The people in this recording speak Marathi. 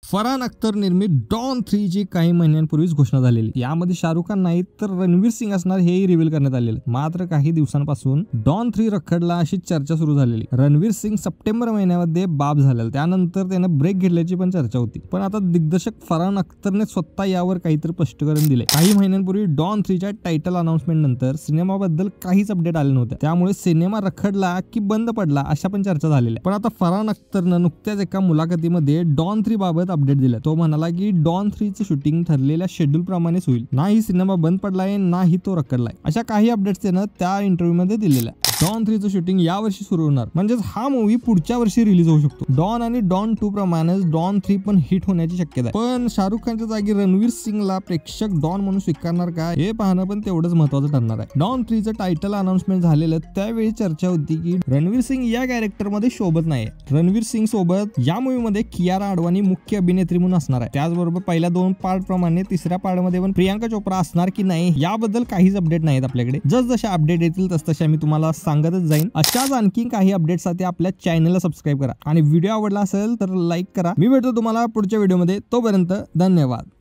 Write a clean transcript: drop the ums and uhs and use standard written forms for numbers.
फरहान अख्तर निर्मित डॉन 3 ची काही महिन्यांपूर्वीच घोषणा झालेली. यामध्ये शाहरुख खान नाही तर रणवीर सिंग असणार हेही रिव्हील करण्यात आलेलं. मात्र काही दिवसांपासून डॉन 3 रखडला अशी चर्चा सुरू झालेली. रणवीर सिंग सप्टेंबर महिन्यामध्ये बाप झालेला, त्यानंतर त्यानं ब्रेक घेतल्याची पण चर्चा होती. पण आता दिग्दर्शक फरहान अख्तरने स्वतः यावर काहीतरी स्पष्टीकरण दिले. काही महिन्यांपूर्वी डॉन 3 च्या टायटल अनाउन्समेंट नंतर सिनेमाबद्दल काहीच अपडेट आले नव्हते. त्यामुळे सिनेमा रखडला की बंद पडला अशा पण चर्चा झालेल्या. पण आता फरहान अख्तरनं नुकत्याच एका मुलाखतीमध्ये डॉन 3 बाबत अपडेट दिला. तो म्हणाला की डॉन 3 चं शूटिंग ठरलेल्या शेड्यूल प्रमाणेच होईल. नाही सिनेमा बंद पडलाय नाही तो रखडलाय, अशा काही अपडेट्स त्यानं त्या इंटरव्ह्यू मध्ये दिलेल्या. डॉन 3 चं शूटिंग या वर्षी सुरू होणार, म्हणजेच हा मूवी पुढच्या वर्षी रिलीज होऊ शकतो. डॉन आणि डॉन 2 प्रमाणेच डॉन 3 पण हिट होण्याची शक्यता आहे. पण शाहरुख खानच्या जागी रणवीर सिंगला प्रेक्षक डॉन म्हणून स्वीकारणार का हे पाहणं पण तेवढंच महत्वाचं ठरणार आहे. डॉन 3 चं टायटल अनाउन्समेंट झालेलं त्यावेळी चर्चा होती की रणवीर सिंग या कॅरेक्टर मध्ये शोभत नाही. रणवीर सिंग सोबत या मूवी मध्ये कियारा अडवाणी मुख्य अभिनेत्री म्हणून असणार आहे. त्याचबरोबर पहिल्या 2 पार्ट प्रमाणे तिसऱ्या पार्ट मध्ये पण प्रियांका चोप्रा असणार की नाही याबद्दल काहीच अपडेट नाहीत आपल्याकडे. जसजसे अपडेट येतील तसतसे आम्ही तुम्हाला सांगतच जाईन. अशाच आणखी काही अपडेटसाठी आपल्या चॅनलला सबस्क्राईब करा आणि व्हिडिओ आवडला असेल तर लाईक करा. मी भेटतो तुम्हाला पुढच्या व्हिडिओमध्ये. तोपर्यंत धन्यवाद.